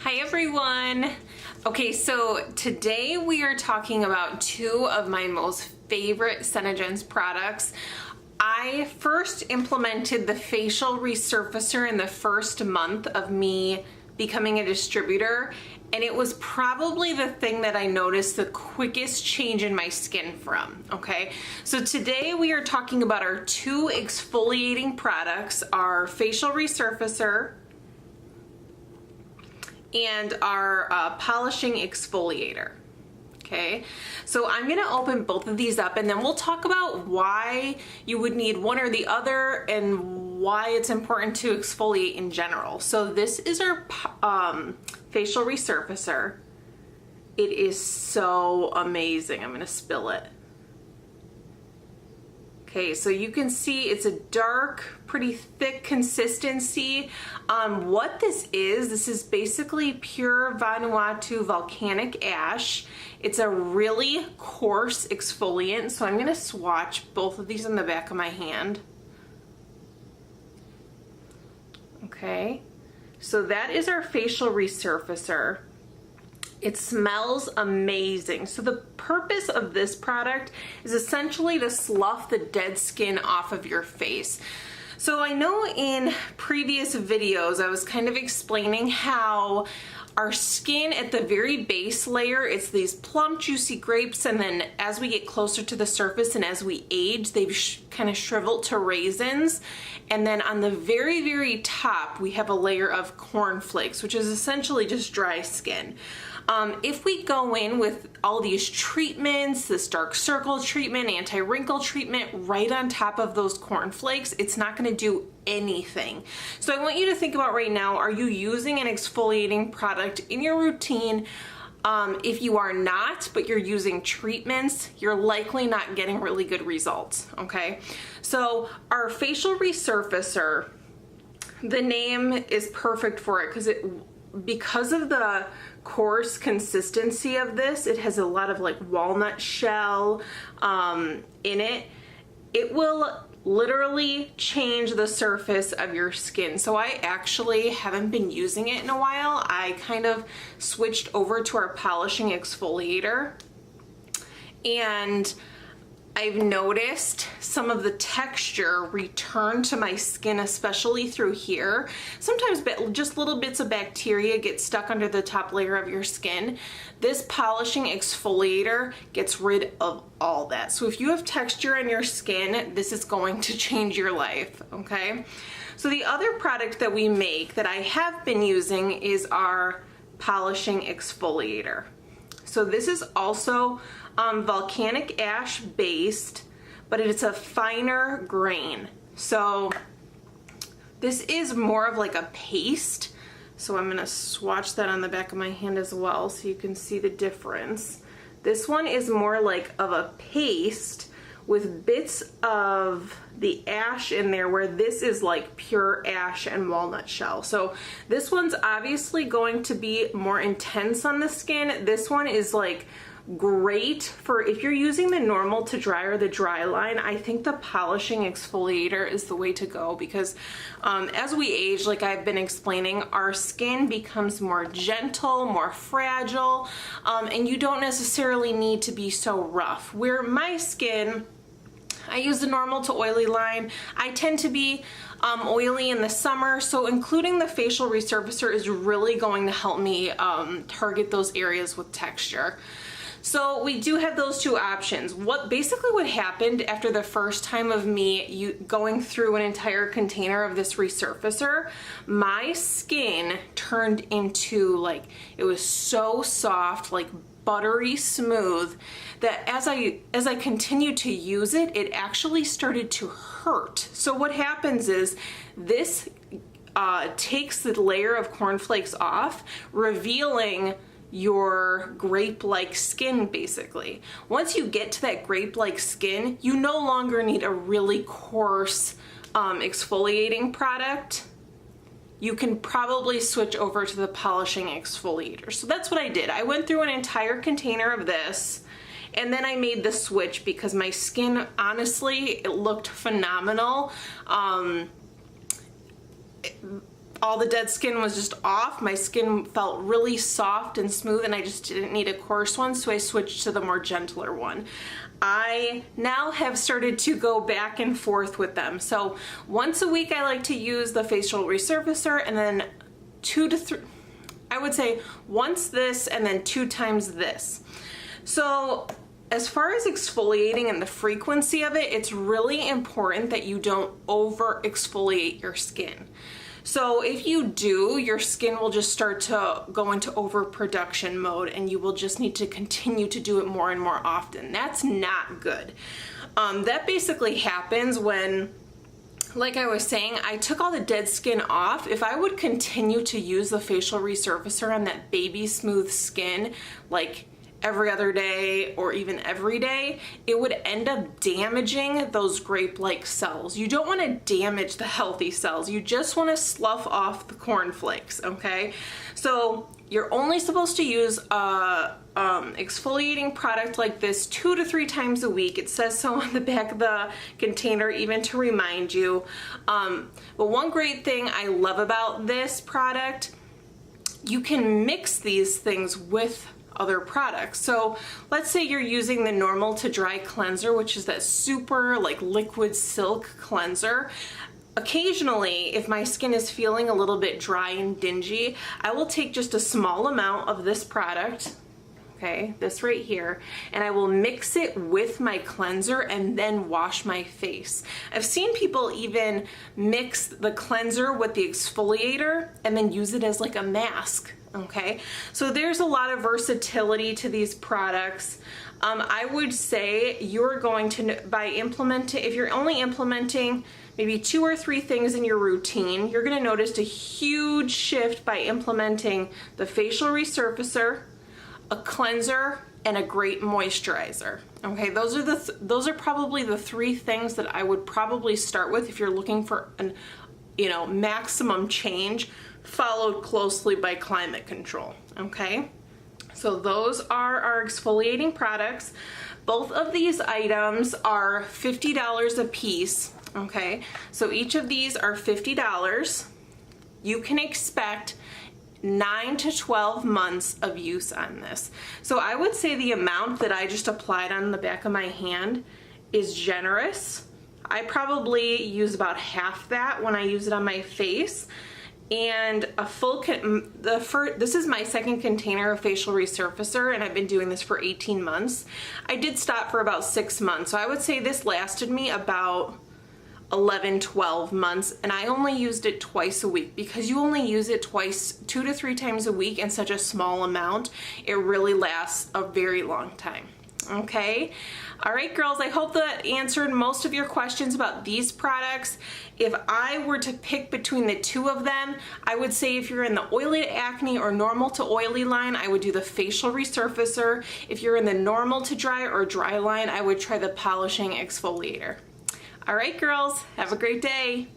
Hi everyone. Okay, so today we are talking about two of my most favorite Senegence products. I first implemented the facial resurfacer in the first month of me becoming a distributor, and it was probably the thing that I noticed the quickest change in my skin from, okay? So today we are talking about our two exfoliating products, our facial resurfacer and our polishing exfoliator. Okay, so I'm gonna open both of these up and then we'll talk about why you would need one or the other and why it's important to exfoliate in general. So this is our facial resurfacer. It is so amazing. I'm gonna spill it. Okay, so you can see it's a dark, pretty thick consistency. What this is basically pure Vanuatu volcanic ash. It's a really coarse exfoliant, so I'm gonna swatch both of these on the back of my hand. Okay, so that is our facial resurfacer. It smells amazing. So the purpose of this product is essentially to slough the dead skin off of your face. So I know in previous videos I was kind of explaining how our skin at the very base layer, it's these plump juicy grapes, and then as we get closer to the surface and as we age, they've kind of shriveled to raisins. And then on the very top we have a layer of cornflakes, which is essentially just dry skin. If we go in with all these treatments, this dark circle treatment, anti-wrinkle treatment, right on top of those cornflakes, it's not going to do anything. So I want you to think about right now, are you using an exfoliating product in your routine? If you are not, but you're using treatments, you're likely not getting really good results, okay? So our facial resurfacer, the name is perfect for it because of the coarse consistency of this. It has a lot of like walnut shell in it. It will literally change the surface of your skin. So I actually haven't been using it in a while. I kind of switched over to our polishing exfoliator, and I've noticed some of the texture return to my skin, especially through here. Sometimes just little bits of bacteria get stuck under the top layer of your skin. This polishing exfoliator gets rid of all that. So if you have texture in your skin, this is going to change your life, okay? So the other product that we make that I have been using is our polishing exfoliator. So this is also volcanic ash based, but it's a finer grain. So this is more of like a paste. So I'm gonna swatch that on the back of my hand as well so you can see the difference. This one is more like of a paste with bits of the ash in there, where this is like pure ash and walnut shell. So this one's obviously going to be more intense on the skin. This one is like great for if you're using the normal to dry or the dry line. I think the polishing exfoliator is the way to go because as we age, like I've been explaining, our skin becomes more gentle, more fragile, and you don't necessarily need to be so rough. Where my skin, I use the normal to oily line. I tend to be oily in the summer, so including the facial resurfacer is really going to help me target those areas with texture. So we do have those two options. What happened after the first time of me going through an entire container of this resurfacer, my skin turned into like, it was so soft, like buttery smooth, that as I continued to use it, it actually started to hurt. So what happens is this takes the layer of cornflakes off, revealing your grape-like skin basically. Once you get to that grape-like skin, you no longer need a really coarse exfoliating product. You can probably switch over to the polishing exfoliator. So that's what I did. I went through an entire container of this, and then I made the switch because my skin, honestly, it looked phenomenal. all the dead skin was just off. My skin felt really soft and smooth, and I just didn't need a coarse one, so I switched to the more gentler one. I now have started to go back and forth with them. So once a week I like to use the facial resurfacer, and then 2 to 3, I would say once this and then 2 times this. So as far as exfoliating and the frequency of it, it's really important that you don't over exfoliate your skin. So if you do, your skin will just start to go into overproduction mode, and you will just need to continue to do it more and more often. That's not good. That basically happens when, like I was saying, I took all the dead skin off. If I would continue to use the facial resurfacer on that baby smooth skin, like every other day or even every day, it would end up damaging those grape-like cells. You don't want to damage the healthy cells. You just want to slough off the cornflakes, okay? So you're only supposed to use a exfoliating product like this 2 to 3 times a week. It says so on the back of the container, even to remind you. But one great thing I love about this product, you can mix these things with other products. So let's say you're using the normal to dry cleanser, which is that super like liquid silk cleanser. Occasionally, if my skin is feeling a little bit dry and dingy, I will take just a small amount of this product, okay, this right here, and I will mix it with my cleanser and then wash my face. I've seen people even mix the cleanser with the exfoliator and then use it as like a mask. Okay, so there's a lot of versatility to these products. I would say you're going to, if you're only implementing maybe 2 or 3 things in your routine, you're going to notice a huge shift by implementing the facial resurfacer, a cleanser, and a great moisturizer. Okay, those are probably the 3 things that I would probably start with if you're looking for an, maximum change, followed closely by climate control. Okay, so those are our exfoliating products. Both of these items are $50 a piece. Okay, so each of these are $50. You can expect 9 to 12 months of use on this. So I would say the amount that I just applied on the back of my hand is generous. I probably use about half that when I use it on my face. And a full, this is my second container of facial resurfacer, and I've been doing this for 18 months. I did stop for about 6 months, so I would say this lasted me about 11, 12 months, and I only used it twice a week. Because you only use it 2 to 3 times a week in such a small amount, it really lasts a very long time. Okay, all right girls, I hope that answered most of your questions about these products. If I were to pick between the 2 of them, I would say if you're in the oily to acne or normal to oily line, I would do the facial resurfacer. If you're in the normal to dry or dry line, I would try the polishing exfoliator. All right girls, have a great day.